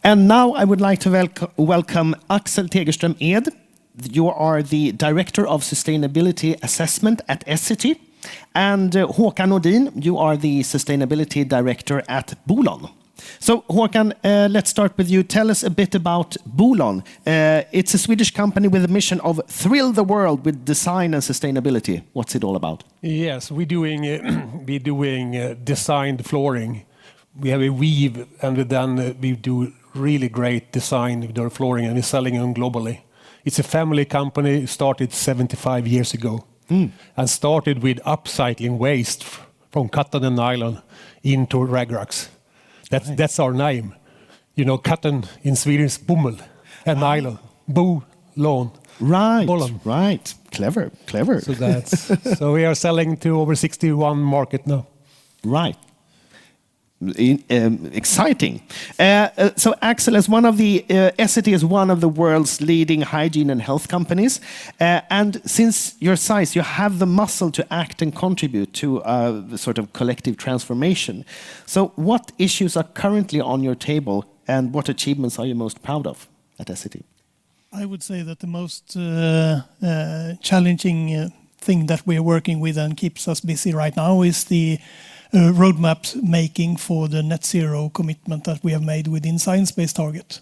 And now I would like to welcome Axel Thegerstro. You are the Director of Sustainability Assessment at Essity. And Håkan Nordin, you are the Sustainability Director at Bolon. So Håkan, let's start with you. Tell us a bit about Bolon. It's a Swedish company with a mission of thrill the world with design and sustainability. What's it all about? Yes, we're doing designed flooring. We have a weave, and we do really great design with our flooring, and we're selling them globally. It's a family company, started 75 years ago, and started with upcycling waste from cotton and nylon into ragrocks. That's our name. You know, cotton in Sweden is bomull, and nylon, bolon. Right, Bolon. right. Clever. So we are selling to over 61 market now. Right. Exciting. So Axel, as one of the Essity is one of the world's leading hygiene and health companies, and since your size, you have the muscle to act and contribute to the sort of collective transformation. So what issues are currently on your table, and what achievements are you most proud of at Essity? I would say that the most challenging thing that we're working with and keeps us busy right now is the roadmap making for the net zero commitment that we have made within science-based target.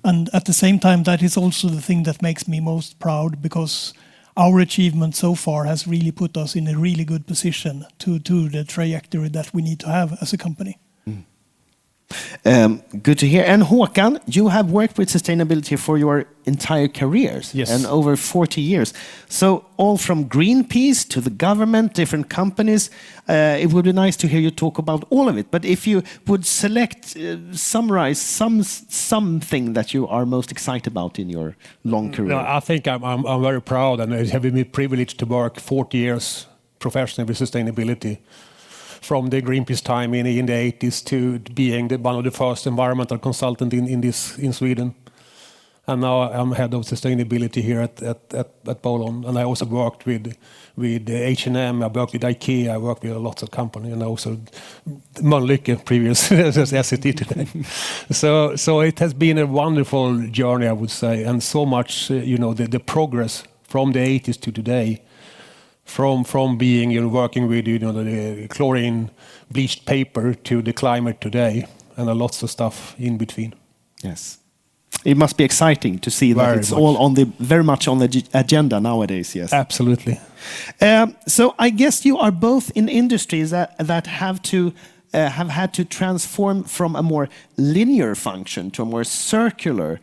And at the same time, that is also the thing that makes me most proud, because our achievement so far has really put us in a really good position to the trajectory that we need to have as a company. Good to hear. And Håkan, you have worked with sustainability for your entire careers, yes, and over 40 years. So all from Greenpeace to the government, different companies. It would be nice to hear you talk about all of it. But if you would summarize something that you are most excited about in your long career. I think I'm very proud, and having been privileged to work 40 years professionally with sustainability. From the Greenpeace time in the 80s to being one of the first environmental consultant in Sweden. And now I'm head of sustainability here at Bolon. And I also worked with H&M, I worked with IKEA, I worked with lots of companies, and also Mölnlycke, previous as Essity today. So it has been a wonderful journey, I would say, and so much, the progress from the 80s to today. From being working with the chlorine bleached paper to the climate today, and lots of stuff in between. Yes, it must be exciting to see that it's all very much on the agenda nowadays. Yes, absolutely. So I guess you are both in industries that have had to transform from a more linear function to a more circular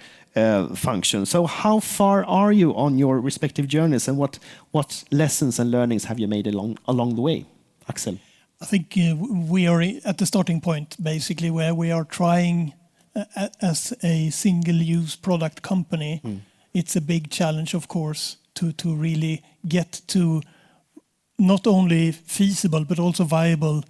function. So how far are you on your respective journeys, and what lessons and learnings have you made along the way? Axel? I think we are at the starting point, basically, where we are trying as a single-use product company. It's a big challenge, of course, to really get to not only feasible but also viable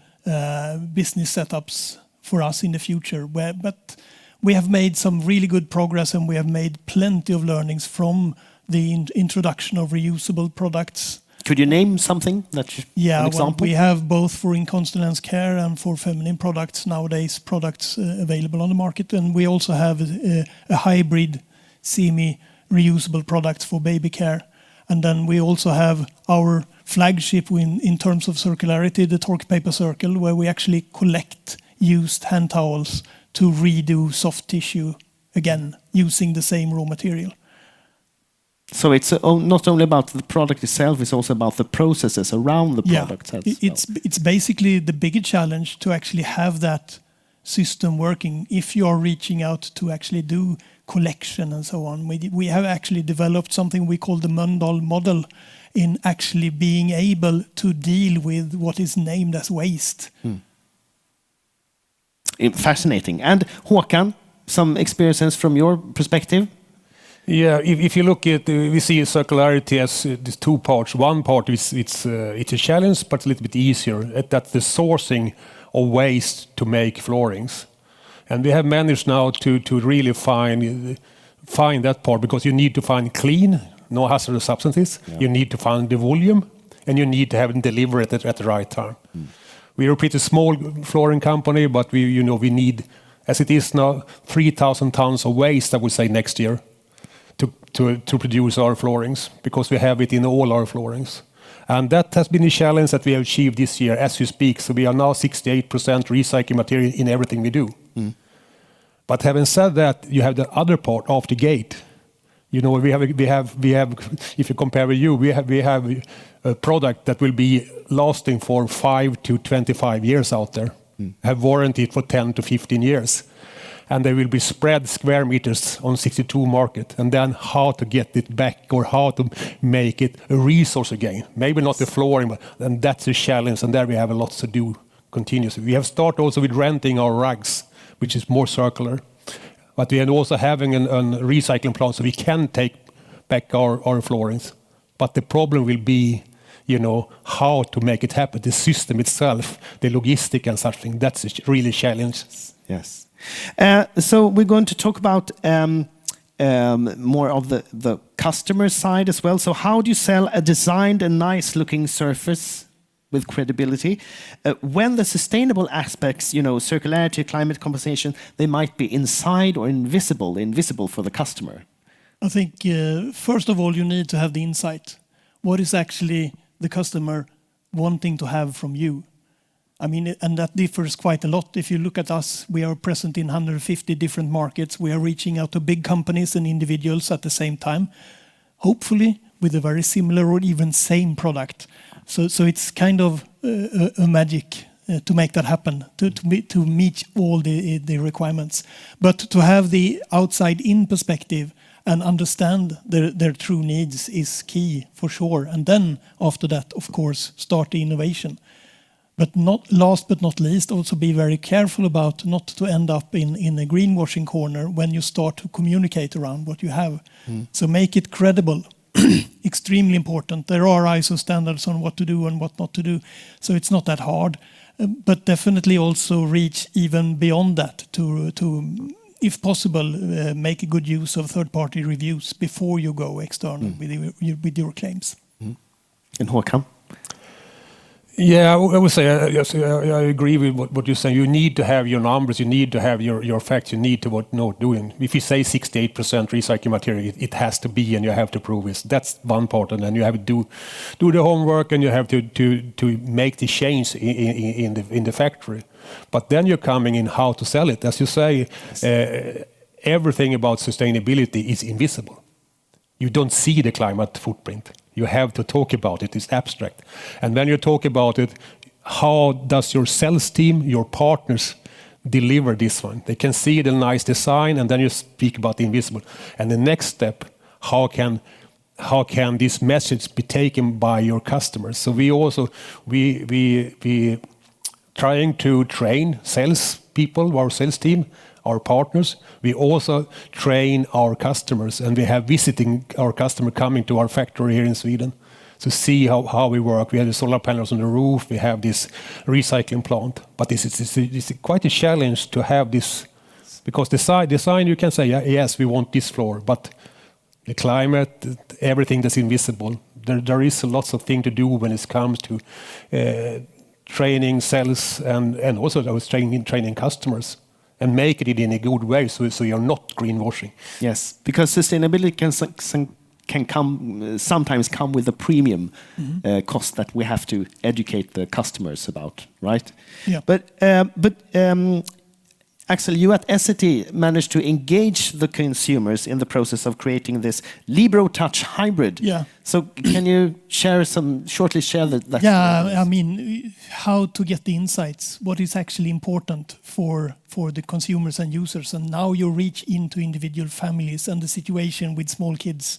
business setups for us in the future. But we have made some really good progress, and we have made plenty of learnings from the introduction of reusable products. Could you name something? An example? We have both for incontinence care and for feminine products nowadays, products available on the market. And we also have a hybrid semi-reusable products for baby care. And then we also have our flagship in terms of circularity, the Torque Paper Circle, where we actually collect used hand towels to redo soft tissue again, using the same raw material. So it's not only about the product itself, it's also about the processes around the product. It's basically the bigger challenge to actually have that system working if you are reaching out to actually do collection and so on. We have actually developed something we call the Mölndal model in actually being able to deal with what is named as waste. Fascinating. And Håkan, some experiences from your perspective? Yeah, if you look at, we see circularity as these two parts. One part is it's a challenge, but a little bit easier. That's the sourcing of waste to make floorings, and we have managed now to really find that part, because you need to find clean, no hazardous substances. Yeah. You need to find the volume, and you need to have it delivered at the right time. We are a pretty small flooring company, but we need As it is now, 3,000 tons of waste, I would say, next year to produce our floorings, because we have it in all our floorings. And that has been a challenge that we have achieved this year as we speak. So we are now 68% recycling material in everything we do. But having said that, you have the other part of the gate. You know, we have. If you compare with you, we have a product that will be lasting for 5 to 25 years out there. Have warranty for 10 to 15 years, and they will be spread square meters on 62 market. And then how to get it back, or how to make it a resource again. Maybe not the flooring, but and that's a challenge. And there we have a lot to do continuously. We have started also with renting our rugs, which is more circular. But we are also having a recycling plant, so we can take back our floorings. But the problem will be, you know, how to make it happen. The system itself, the logistic and such thing, that's really a challenge. Yes. So we're going to talk about more of the customer side as well. So how do you sell a designed and nice-looking surface with credibility, when the sustainable aspects, you know, circularity, climate compensation, they might be inside or invisible for the customer? I think, first of all, you need to have the insight. What is actually the customer wanting to have from you? I mean, and that differs quite a lot. If you look at us, we are present in 150 different markets. We are reaching out to big companies and individuals at the same time, hopefully with a very similar or even same product. So it's kind of a magic to make that happen, to meet all the requirements. But to have the outside-in perspective and understand their true needs is key for sure. And then after that, of course, start the innovation. But not last but not least, also be very careful about not to end up in a greenwashing corner when you start to communicate around what you have. So make it credible. Extremely important. There are ISO standards on what to do and what not to do, so it's not that hard. But definitely also reach even beyond that to if possible, make a good use of third-party reviews before you go external with your claims. And Håkan? Yeah, I would say, yes, I agree with what you're saying. You need to have your numbers, you need to have your facts, you need to know what doing. If you say 68% recycling material, it has to be, and you have to prove it. That's one part, and then you have to do the homework, and you have to make the change in the factory. But then you're coming in how to sell it. As you say, everything about sustainability is invisible. You don't see the climate footprint. You have to talk about it. It's abstract. And when you talk about it, how does your sales team, your partners, deliver this one? They can see the nice design, and then you speak about the invisible. And the next step, how can this message be taken by your customers? So we trying to train sales people, our sales team, our partners. We also train our customers, and we have visiting our customer coming to our factory here in Sweden to see how we work. We have the solar panels on the roof. We have this recycling plant. But this is quite a challenge to have this, because design you can say, yes, we want this floor, but the climate, everything that's invisible, there is lots of things to do when it comes to training sales and also I was training customers. And make it in a good way, so you're not greenwashing. Yes, because sustainability can sometimes come with a premium cost that we have to educate the customers about, right? Yeah. But Axel, you at Essity managed to engage the consumers in the process of creating this Libero Touch hybrid. Yeah. So can you shortly share that? Yeah, I mean, how to get the insights, what is actually important for the consumers and users. And now you reach into individual families and the situation with small kids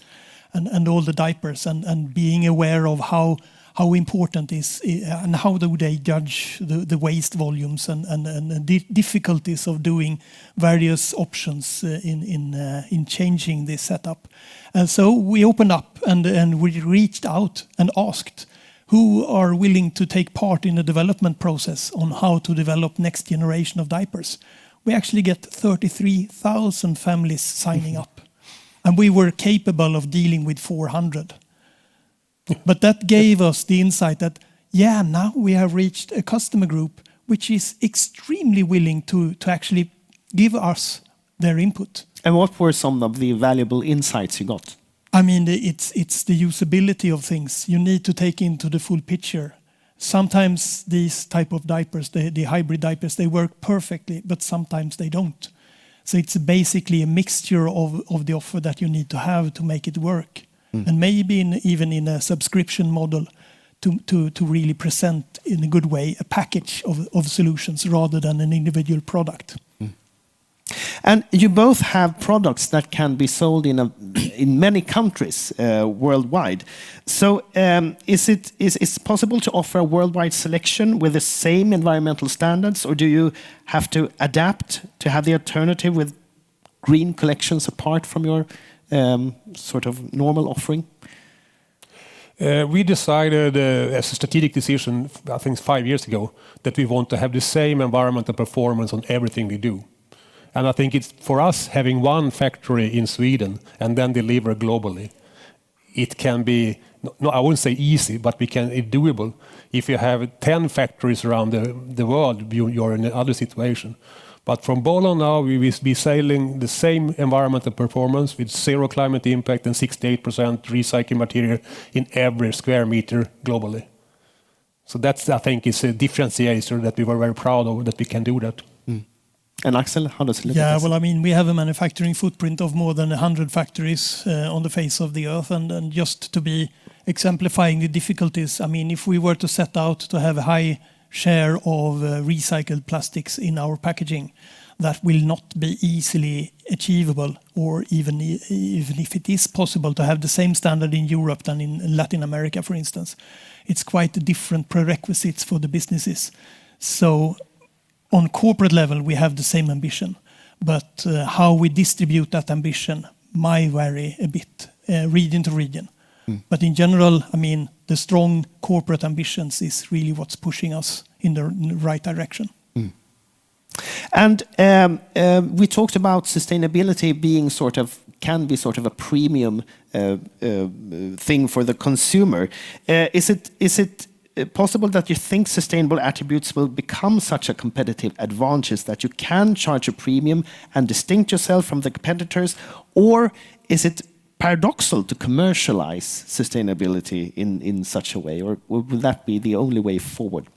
and all the diapers and being aware of how important is and how do they judge the waste volumes and the difficulties of doing various options in changing this setup. And so we opened up and we reached out and asked who are willing to take part in the development process on how to develop next generation of diapers. We actually get 33,000 families signing up, and we were capable of dealing with 400. But that gave us the insight that, now we have reached a customer group which is extremely willing to actually give us their input. And what were some of the valuable insights you got? I mean, it's the usability of things. You need to take into the full picture. Sometimes these type of diapers, the hybrid diapers, they work perfectly, but sometimes they don't. So it's basically a mixture of the offer that you need to have to make it work. And maybe even in a subscription model to really present in a good way a package of solutions rather than an individual product. And you both have products that can be sold in many countries worldwide. So is it possible to offer a worldwide selection with the same environmental standards, or do you have to adapt to have the alternative with green collections apart from your sort of normal offering? We decided as a strategic decision, I think 5 years ago, that we want to have the same environmental performance on everything we do. And I think it's for us having one factory in Sweden and then deliver globally. It can be, no, I wouldn't say easy, but it's doable. If you have 10 factories around the world, you're in another situation. But from Bolon now, we will be selling the same environmental performance with 0 climate impact and 68% recycled material in every square meter globally. So that's, I think, is a differentiator that we were very proud of, that we can do that. And Axel, how does it look? Yeah, well, I mean, we have a manufacturing footprint of more than 100 factories on the face of the earth. And just to be exemplifying the difficulties, I mean, if we were to set out to have a high share of recycled plastics in our packaging, that will not be easily achievable, or even if it is possible to have the same standard in Europe than in Latin America, for instance. It's quite different prerequisites for the businesses. So on corporate level, we have the same ambition, but how we distribute that ambition might vary a bit, region to region. But in general, I mean, the strong corporate ambitions is really what's pushing us in the right direction. And we talked about sustainability being can be sort of a premium thing for the consumer. Is it possible that you think sustainable attributes will become such a competitive advantage that you can charge a premium and distinct yourself from the competitors? Or is it paradoxical to commercialize sustainability in such a way? Or would that be the only way forward?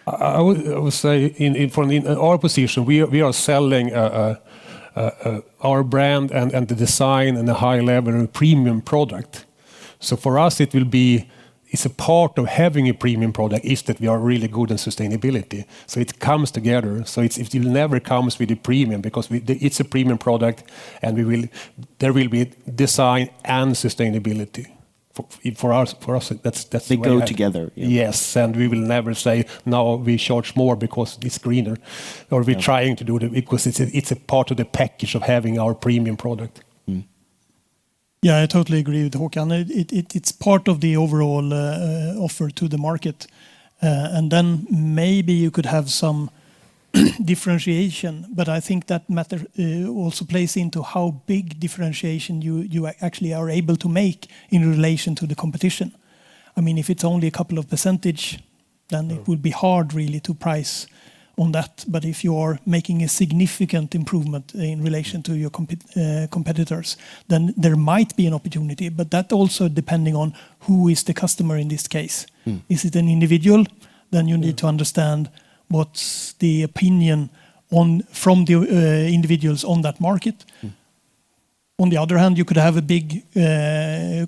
I would say in our position, we are selling our brand and the design and the high level premium product. So for us, it's a part of having a premium product is that we are really good in sustainability. So it comes together. So it never comes with a premium, because it's a premium product, and there will be design and sustainability. For us, that's they go together. Yeah. Yes, and we will never say now we charge more because it's greener, or we're trying to do it because it's a part of the package of having our premium product. Yeah, I totally agree with Håkan. It's part of the overall offer to the market. And then maybe you could have some differentiation, but I think that matter also plays into how big differentiation you actually are able to make in relation to the competition. I mean, if it's only a couple of percentage, then it would be hard really to price on that. But if you are making a significant improvement in relation to your competitors, then there might be an opportunity. But that also depending on who is the customer in this case. Is it an individual? Then you need to understand what's the opinion from the individuals on that market. On the other hand, you could have a big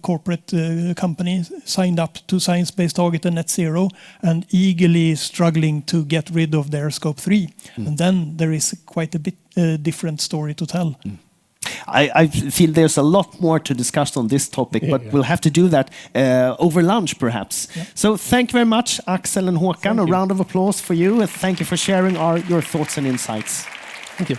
corporate company signed up to science-based target and net zero and eagerly struggling to get rid of their scope 3. And then there is quite a bit different story to tell. I feel there's a lot more to discuss on this topic, but we'll have to do that over lunch, perhaps. Yeah. So thank you very much, Axel and Håkan. A round of applause for you. Thank you for sharing your thoughts and insights. Thank you.